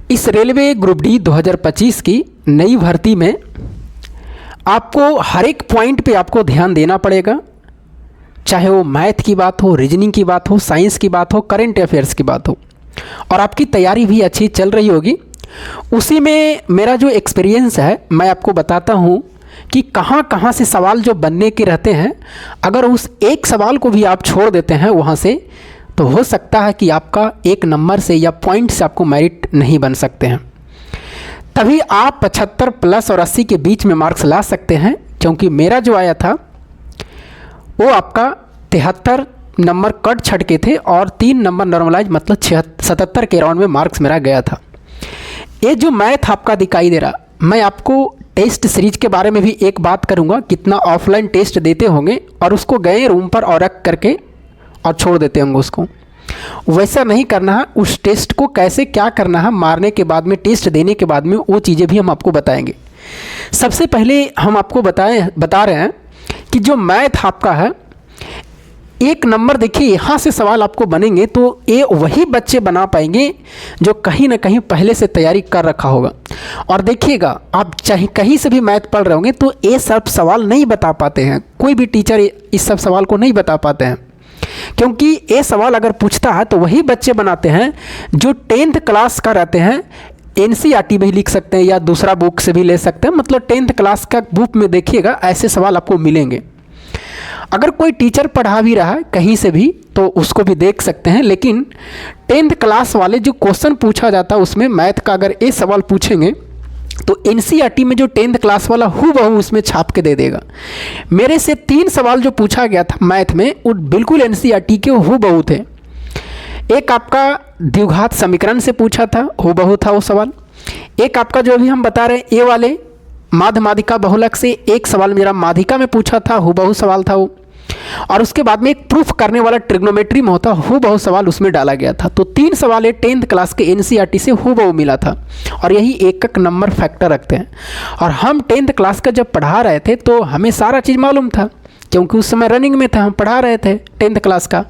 इस railway group D 2025 की नई भर्ती में आपको हर एक पॉइंट पे आपको ध्यान देना पड़ेगा, चाहे वो मैथ की बात हो, रीजनिंग की बात हो, साइंस की बात हो, करंट अफेयर्स की बात हो, और आपकी तैयारी भी अच्छी चल रही होगी। उसी में मेरा जो एक्सपीरियंस है मैं आपको बताता हूँ कि कहाँ कहाँ से सवाल जो बनने के रहते हैं, अगर उस एक सवाल को भी आप छोड़ देते हैं वहाँ से, तो हो सकता है कि आपका एक नंबर से या पॉइंट से आपको मेरिट नहीं बन सकते हैं। तभी आप 75 प्लस और 80 के बीच में मार्क्स ला सकते हैं, क्योंकि मेरा जो आया था वो आपका 73 नंबर कट छट के थे और 3 नंबर नॉर्मलाइज, मतलब 77 के राउंड में मार्क्स मेरा गया था। ये जो मैथ आपका दिखाई दे रहा, मैं आपको टेस्ट सीरीज के बारे में भी एक बात करूंगा, कितना ऑफलाइन टेस्ट देते होंगे और उसको गए रूम पर और रख करके और छोड़ देते होंगे उसको। वैसा नहीं करना है, उस टेस्ट को कैसे क्या करना है, मारने के बाद में, टेस्ट देने के बाद में, वो चीज़ें भी हम आपको बताएंगे। सबसे पहले हम आपको बता रहे हैं कि जो मैथ आपका है, एक नंबर देखिए यहाँ से सवाल आपको बनेंगे तो ये वही बच्चे बना पाएंगे जो कहीं ना कहीं पहले से तैयारी कर रखा होगा। और देखिएगा, आप चाहे कहीं से भी मैथ पढ़ रहे होंगे तो ये सब सवाल नहीं बता पाते हैं, कोई भी टीचर इस सब सवाल को नहीं बता पाते हैं, क्योंकि ये सवाल अगर पूछता है तो वही बच्चे बनाते हैं जो 10th क्लास का रहते हैं। NCERT में लिख सकते हैं या दूसरा बुक से भी ले सकते हैं, मतलब 10th क्लास का बुक में देखिएगा ऐसे सवाल आपको मिलेंगे। अगर कोई टीचर पढ़ा भी रहा है कहीं से भी तो उसको भी देख सकते हैं, लेकिन 10th क्लास वाले जो क्वेश्चन पूछा जाता है उसमें मैथ का अगर ये सवाल पूछेंगे तो NCERT में जो 10th क्लास वाला हूबहू उसमें छाप के दे देगा। मेरे से 3 सवाल जो पूछा गया था मैथ में वो बिल्कुल NCERT के हूबहू थे। एक आपका द्विघात समीकरण से पूछा था, हूबहू था वो सवाल। एक आपका जो अभी हम बता रहे हैं ये वाले माध्य माध्यिका बहुलक से एक सवाल मेरा माध्यिका में पूछा था, हूबहू सवाल था वो। और उसके बाद में एक प्रूफ करने वाला ट्रिग्नोमेट्री में होता, हूबहू सवाल उसमें डाला गया था। तो 3 सवाल 10th क्लास के NCERT से हूबहू मिला था, और यही एक नंबर फैक्टर रखते हैं। और हम 10th क्लास का जब पढ़ा रहे थे तो हमें सारा चीज़ मालूम था, क्योंकि उस समय रनिंग में था, हम पढ़ा रहे थे 10th क्लास का।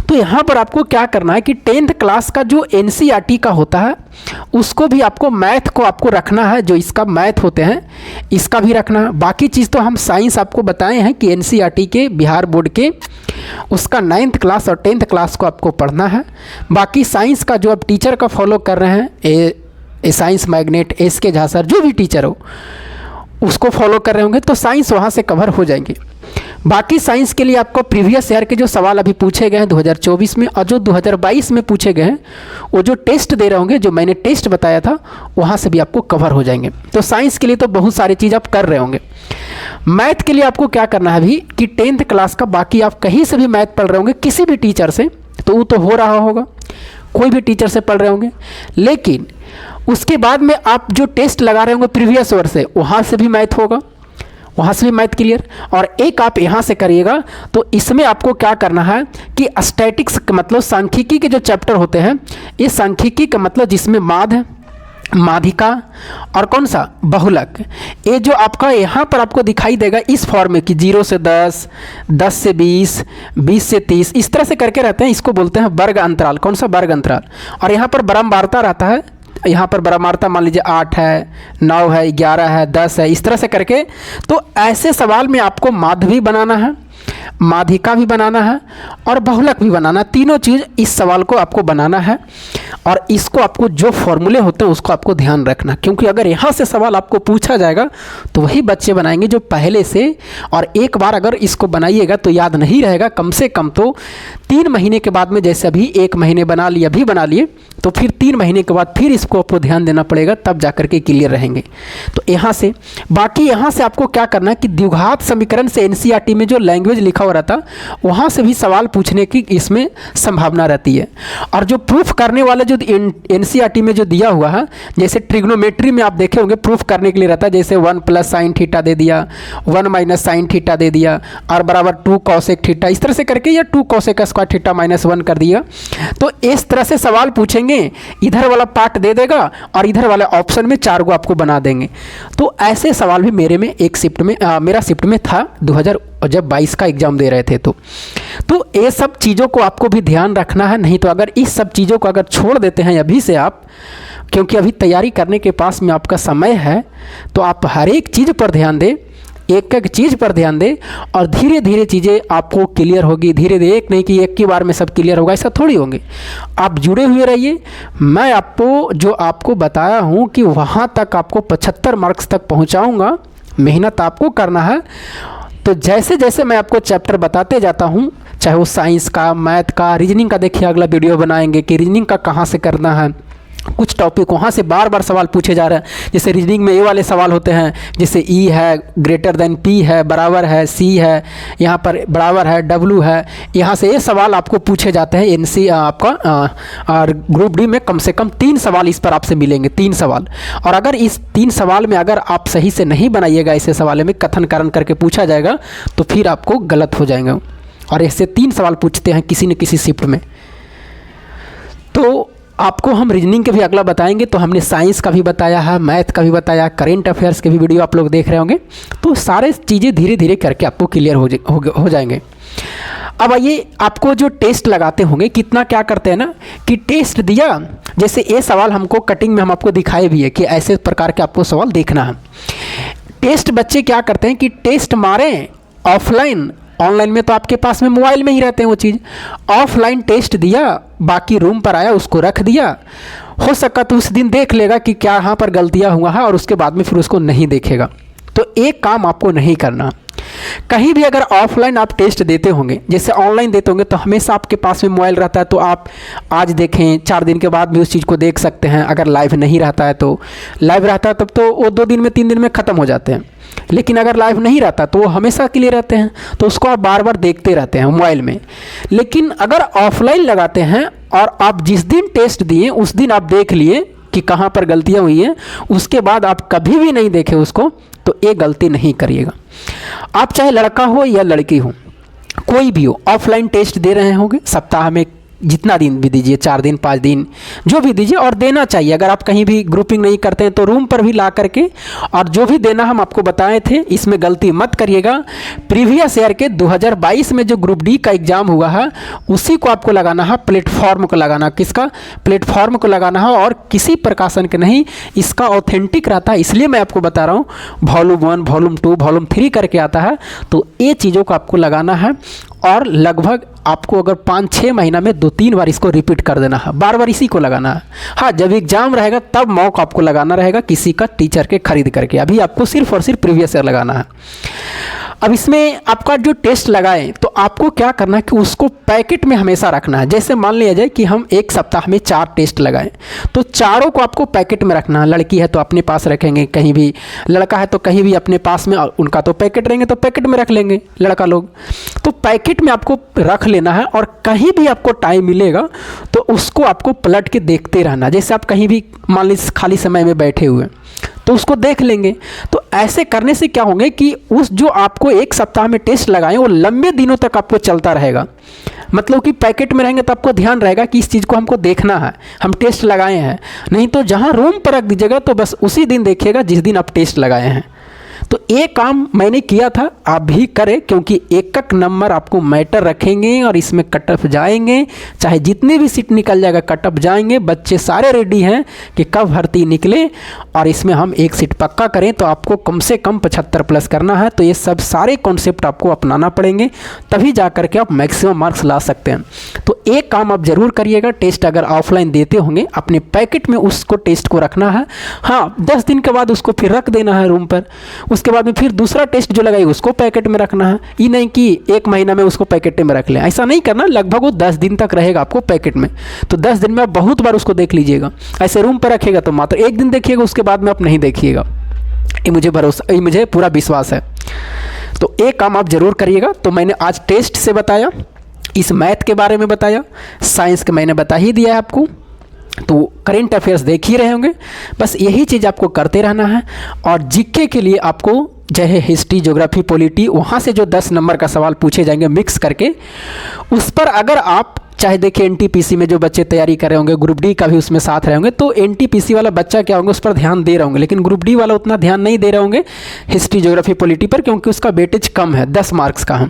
तो यहाँ पर आपको क्या करना है कि 10th क्लास का जो NCERT का होता है उसको भी आपको, मैथ को आपको रखना है, जो इसका मैथ होते हैं इसका भी रखना है। बाकी चीज़ तो हम साइंस आपको बताए हैं कि NCERT के बिहार बोर्ड के उसका 9th क्लास और 10th क्लास को आपको पढ़ना है। बाकी साइंस का जो आप टीचर का फॉलो कर रहे हैं, ए science magnet, SK Jha sir, जो भी टीचर हो उसको फॉलो कर रहे होंगे तो साइंस वहाँ से कवर हो जाएंगे। बाकी साइंस के लिए आपको प्रीवियस ईयर के जो सवाल अभी पूछे गए हैं 2024 में और जो 2022 में पूछे गए हैं, वो जो टेस्ट दे रहे होंगे, जो मैंने टेस्ट बताया था, वहाँ से भी आपको कवर हो जाएंगे। तो साइंस के लिए तो बहुत सारी चीज़ आप कर रहे होंगे। मैथ के लिए आपको क्या करना है अभी कि 10th क्लास का, बाकी आप कहीं से भी मैथ पढ़ रहे होंगे किसी भी टीचर से, तो वो तो हो रहा होगा, कोई भी टीचर से पढ़ रहे होंगे, लेकिन उसके बाद में आप जो टेस्ट लगा रहे होंगे प्रीवियस ईयर से, वहाँ से भी मैथ होगा, वहाँ से भी मैथ क्लियर। और एक आप यहाँ से करिएगा तो इसमें आपको क्या करना है कि स्टैटिक्स मतलब सांख्यिकी के जो चैप्टर होते हैं, ये सांख्यिकी का मतलब जिसमें माध्य, माध्यिका और कौन सा बहुलक, ये जो आपका यहाँ पर आपको दिखाई देगा इस फॉर्म में कि 0 से 10, 10 से 20, 20 से 30, इस तरह से करके रहते हैं, इसको बोलते हैं वर्ग अंतराल। कौन सा वर्ग अंतराल। और यहाँ पर ब्रह्मवार्ता रहता है, यहाँ पर ब्रह्मवार्ता मान लीजिए 8 है, 9 है, 11 है, 10 है, इस तरह से करके। तो ऐसे सवाल में आपको माध्य भी बनाना है, माध्यिका भी बनाना है और बहुलक भी बनाना है। तीनों चीज़ इस सवाल को आपको बनाना है, और इसको आपको जो फॉर्मूले होते हैं उसको आपको ध्यान रखना, क्योंकि अगर यहाँ से सवाल आपको पूछा जाएगा तो वही बच्चे बनाएंगे जो पहले से, और एक बार अगर इसको बनाइएगा तो याद नहीं रहेगा, कम से कम तो 3 महीने के बाद में, जैसे अभी 1 महीने बना लिए, अभी बना लिए, तो फिर 3 महीने के बाद फिर इसको आपको ध्यान देना पड़ेगा, तब जा करके क्लियर रहेंगे। तो यहाँ से, बाकी यहाँ से आपको क्या करना है कि द्विघात समीकरण से NCERT में जो लैंग्वेज लिखा हो रहा था वहाँ से भी सवाल पूछने की इसमें संभावना रहती है। और जो प्रूफ करने वाले जो NCERT में जो दिया हुआ है, जैसे ट्रिग्नोमेट्री में आप देखे होंगे प्रूफ करने के लिए रहता है, जैसे 1 + sin थीटा दे दिया, 1 - sin थीटा दे दिया, और बराबर 2 cosec थीटा, इस तरह से करके, या 2 cosec स्क्वायर थीटा -1 कर दिया। तो इस तरह से सवाल पूछेंगे, इधर वाला पार्ट दे देगा और इधर वाले ऑप्शन में 4 गो आपको बना देंगे। तो ऐसे सवाल भी मेरे में एक शिफ्ट में, मेरा शिफ्ट में था 2022 का एग्जाम दे रहे थे। तो ये सब चीज़ों को आपको भी ध्यान रखना है, नहीं तो अगर इस सब चीज़ों को अगर छोड़ देते हैं अभी से आप, क्योंकि अभी तैयारी करने के पास में आपका समय है, तो आप हर एक चीज़ पर ध्यान दें, एक एक चीज़ पर ध्यान दें और धीरे धीरे चीज़ें आपको क्लियर होगी। धीरे धीरे, एक नहीं कि एक ही बार में सब क्लियर होगा, ऐसा थोड़ी होंगे। आप जुड़े हुए रहिए। मैं आपको जो आपको बताया हूँ कि वहाँ तक आपको 75 मार्क्स तक पहुँचाऊँगा, मेहनत आपको करना है। तो जैसे जैसे मैं आपको चैप्टर बताते जाता हूँ, चाहे वो साइंस का, मैथ का, रीजनिंग का, देखिए अगला वीडियो बनाएंगे कि रीजनिंग का कहाँ से करना है। कुछ टॉपिक वहाँ से बार बार सवाल पूछे जा रहे हैं। जैसे रीजनिंग में ये वाले सवाल होते हैं, जैसे ई है ग्रेटर देन पी है, बराबर है सी है, यहाँ पर बराबर है डब्ल्यू है, यहाँ से ये सवाल आपको पूछे जाते हैं। एनसी आपका और ग्रुप डी में कम से कम 3 सवाल इस पर आपसे मिलेंगे, 3 सवाल। और अगर इस 3 सवाल में अगर आप सही से नहीं बनाइएगा, ऐसे सवाल में कथन कारण करके पूछा जाएगा, तो फिर आपको गलत हो जाएगा। और ऐसे 3 सवाल पूछते हैं किसी न किसी शिफ्ट में। तो आपको हम रीजनिंग के भी अगला बताएंगे। तो हमने साइंस का भी बताया है, मैथ का भी बताया, करेंट अफेयर्स के भी वीडियो आप लोग देख रहे होंगे। तो सारे चीज़ें धीरे धीरे करके आपको क्लियर हो जाएंगे। अब आइए, आपको जो टेस्ट लगाते होंगे, कितना क्या करते हैं ना कि टेस्ट दिया, जैसे ये सवाल हमको कटिंग में हम आपको दिखाए भी है कि ऐसे प्रकार के आपको सवाल देखना है। टेस्ट बच्चे क्या करते हैं कि टेस्ट मारें ऑफलाइन, ऑनलाइन में तो आपके पास में मोबाइल में ही रहते हैं वो चीज़। ऑफलाइन टेस्ट दिया, बाकी रूम पर आया उसको रख दिया, हो सका तो उस दिन देख लेगा कि क्या यहाँ पर गलतियाँ हुआ है, और उसके बाद में फिर उसको नहीं देखेगा। तो एक काम आपको नहीं करना। कहीं भी अगर ऑफलाइन आप टेस्ट देते होंगे, जैसे ऑनलाइन देते होंगे, तो हमेशा आपके पास में मोबाइल रहता है, तो आप आज देखें, 4 दिन के बाद भी उस चीज़ को देख सकते हैं। अगर लाइव नहीं रहता है तो, लाइव रहता है तब तो वो 2 दिन में 3 दिन में ख़त्म हो जाते हैं। लेकिन अगर लाइव नहीं रहता तो वो हमेशा के लिए रहते हैं, तो उसको आप बार बार देखते रहते हैं मोबाइल में। लेकिन अगर ऑफलाइन लगाते हैं और आप जिस दिन टेस्ट दिए उस दिन आप देख लिए कि कहाँ पर गलतियाँ हुई हैं, उसके बाद आप कभी भी नहीं देखे उसको, तो ये गलती नहीं करिएगा। आप चाहे लड़का हो या लड़की हो, कोई भी हो, ऑफलाइन टेस्ट दे रहे होंगे, सप्ताह में जितना दिन भी दीजिए, 4 दिन 5 दिन जो भी दीजिए, और देना चाहिए। अगर आप कहीं भी ग्रुपिंग नहीं करते हैं तो रूम पर भी ला करके, और जो भी देना हम आपको बताए थे, इसमें गलती मत करिएगा। प्रीवियस ईयर के 2022 में जो ग्रुप डी का एग्ज़ाम हुआ है, उसी को आपको लगाना है, प्लेटफॉर्म को लगाना। किसका? प्लेटफॉर्म को लगाना है, और किसी प्रकाशन के नहीं। इसका ऑथेंटिक रहता है, इसलिए मैं आपको बता रहा हूँ। वॉल्यूम 1, वॉल्यूम 2, वॉल्यूम 3 करके आता है। तो ये चीज़ों को आपको लगाना है, और लगभग आपको अगर 5-6 महीना में 2-3 बार इसको रिपीट कर देना है, बार बार इसी को लगाना है। हाँ, जब एग्जाम रहेगा तब मॉक आपको लगाना रहेगा किसी का टीचर के खरीद करके। अभी आपको सिर्फ और सिर्फ प्रीवियस ईयर लगाना है। अब इसमें आपका जो टेस्ट लगाएं, तो आपको क्या करना है कि उसको पैकेट में हमेशा रखना है। जैसे मान लिया जाए कि हम एक सप्ताह में 4 टेस्ट लगाएं, तो चारों को आपको पैकेट में रखना है। लड़की है तो अपने पास रखेंगे कहीं भी, लड़का है तो कहीं भी अपने पास में, उनका तो पैकेट रहेंगे तो पैकेट में रख लेंगे लड़का लोग। तो पैकेट में आपको रख लेना है, और कहीं भी आपको टाइम मिलेगा तो उसको आपको पलट के देखते रहना। जैसे आप कहीं भी मान लीजिए खाली समय में बैठे हुए तो उसको देख लेंगे। तो ऐसे करने से क्या होंगे कि उस जो आपको एक सप्ताह में टेस्ट लगाएं, वो लंबे दिनों तक आपको चलता रहेगा। मतलब कि पैकेट में रहेंगे तो आपको ध्यान रहेगा कि इस चीज़ को हमको देखना है, हम टेस्ट लगाए हैं। नहीं तो जहाँ रूम पर रख दीजिएगा तो बस उसी दिन देखिएगा जिस दिन आप टेस्ट लगाए हैं। तो ये काम मैंने किया था, आप भी करें, क्योंकि एक एक नंबर आपको मैटर रखेंगे और इसमें कट ऑफ जाएंगे। चाहे जितने भी सीट निकल जाएगा कट ऑफ जाएंगे। बच्चे सारे रेडी हैं कि कब भर्ती निकले, और इसमें हम एक सीट पक्का करें तो आपको कम से कम 75 प्लस करना है। तो ये सब सारे कॉन्सेप्ट आपको अपनाना पड़ेंगे, तभी जा कर के आप मैक्सिमम मार्क्स ला सकते हैं। तो एक काम आप ज़रूर करिएगा, टेस्ट अगर ऑफलाइन देते होंगे अपने पैकेट में उसको टेस्ट को रखना है। हाँ, 10 दिन के बाद उसको फिर रख देना है रूम पर। उसके बाद में फिर दूसरा टेस्ट जो लगाई उसको पैकेट में रखना है। ये नहीं कि 1 महीना में उसको पैकेट में रख लें, ऐसा नहीं करना। लगभग वो 10 दिन तक रहेगा आपको पैकेट में। तो 10 दिन में आप बहुत बार उसको देख लीजिएगा। ऐसे रूम पर रखिएगा तो मात्र 1 दिन देखिएगा, उसके बाद में आप नहीं देखिएगा। ये मुझे भरोसा, ये मुझे पूरा विश्वास है। तो एक काम आप जरूर करिएगा। तो मैंने आज टेस्ट से बताया, इस मैथ के बारे में बताया, साइंस का मैंने बता ही दिया है आपको। तो करेंट अफेयर्स देख ही रहे होंगे। बस यही चीज़ आपको करते रहना है। और जीके के लिए आपको चाहे हिस्ट्री, ज्योग्राफी, पॉलिटी, वहाँ से जो 10 नंबर का सवाल पूछे जाएंगे मिक्स करके, उस पर अगर आप चाहे देखिए एनटीपीसी में जो बच्चे तैयारी कर रहे होंगे, ग्रुप डी का भी उसमें साथ रहे होंगे, तो एनटीपीसी वाला बच्चा क्या होंगे उस पर ध्यान दे रहे होंगे, लेकिन ग्रुप डी वाला उतना ध्यान नहीं दे रहे होंगे हिस्ट्री ज्योग्राफी पॉलिटी पर, क्योंकि उसका वेटेज कम है 10 मार्क्स का है।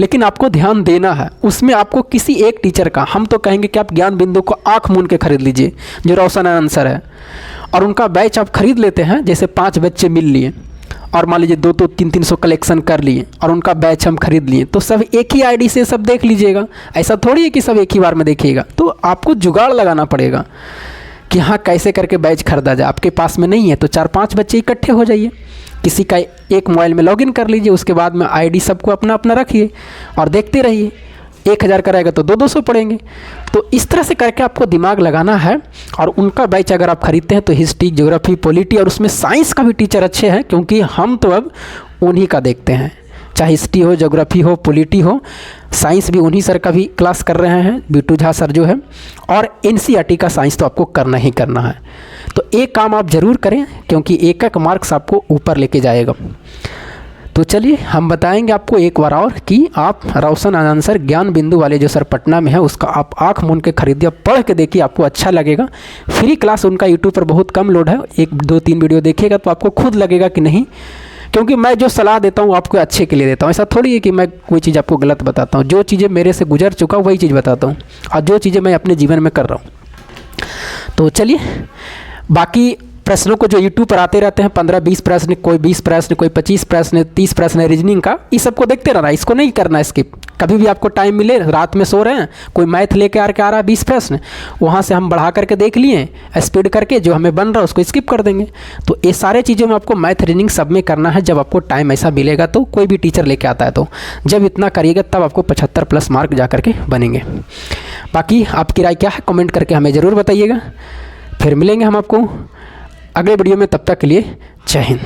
लेकिन आपको ध्यान देना है उसमें, आपको किसी एक टीचर का, हम तो कहेंगे कि आप ज्ञान बिंदु को आँख मूंद के खरीद लीजिए जो रोशन आनंद सर है, और उनका बैच आप खरीद लेते हैं। जैसे 5 बच्चे मिल लिए और मान लीजिए 200 300 कलेक्शन कर लिए और उनका बैच हम खरीद लिए, तो सब एक ही आईडी से सब देख लीजिएगा। ऐसा थोड़ी है कि सब एक ही बार में देखिएगा, तो आपको जुगाड़ लगाना पड़ेगा कि हाँ कैसे करके बैच खरीदा जाए। आपके पास में नहीं है तो 4-5 बच्चे इकट्ठे हो जाइए, किसी का एक मोबाइल में लॉगिन कर लीजिए, उसके बाद में आईडी सबको अपना अपना रखिए और देखते रहिए। 1000 का रहेगा तो 200 पड़ेंगे। तो इस तरह से करके आपको दिमाग लगाना है, और उनका बैच अगर आप खरीदते हैं तो हिस्ट्री ज्योग्राफी पॉलिटी और उसमें साइंस का भी टीचर अच्छे हैं, क्योंकि हम तो अब उन्हीं का देखते हैं, चाहे हिस्ट्री हो, ज्योग्राफी हो, पॉलिटी हो, साइंस भी उन्हीं सर का भी क्लास कर रहे हैं, बिट्टू झा सर जो है, और एनसीईआरटी का साइंस तो आपको करना ही करना है। तो एक काम आप ज़रूर करें, क्योंकि एक मार्क्स आपको ऊपर लेके जाएगा। तो चलिए हम बताएंगे आपको एक बार और कि आप रोशन आनंद सर ज्ञान बिंदु वाले जो सर पटना में है उसका आप आँख मूंद के खरीदिए, पढ़ के देखिए, आपको अच्छा लगेगा। फ्री क्लास उनका यूट्यूब पर बहुत कम लोड है, 1-2-3 वीडियो देखिएगा तो आपको खुद लगेगा कि नहीं, क्योंकि मैं जो सलाह देता हूँ आपको अच्छे के लिए देता हूँ। ऐसा थोड़ी है कि मैं कोई चीज़ आपको गलत बताता हूँ, जो चीज़ें मेरे से गुजर चुका वही चीज़ बताता हूँ, और जो चीज़ें मैं अपने जीवन में कर रहा हूँ। तो चलिए बाकी प्रश्नों को जो यूट्यूब पर आते रहते हैं 15-20 प्रश्न, कोई 20 प्रश्न, कोई 25 प्रश्न, 30 प्रश्न रीजनिंग का, इस सबको देखते रहना, इसको नहीं करना स्किप। कभी भी आपको टाइम मिले, रात में सो रहे हैं, कोई मैथ लेके आ रहा है 20 प्रश्न, वहाँ से हम बढ़ा करके देख लिए, स्पीड करके जो हमें बन रहा है उसको स्किप कर देंगे। तो ये सारे चीज़ों में आपको मैथ रीजनिंग सब में करना है। जब आपको टाइम ऐसा मिलेगा तो कोई भी टीचर लेके आता है, तो जब इतना करिएगा तब आपको 75+ मार्क जा करके बनेंगे। बाकी आपकी राय क्या है कमेंट करके हमें ज़रूर बताइएगा। फिर मिलेंगे हम आपको अगले वीडियो में, तब तक के लिए जय हिंद।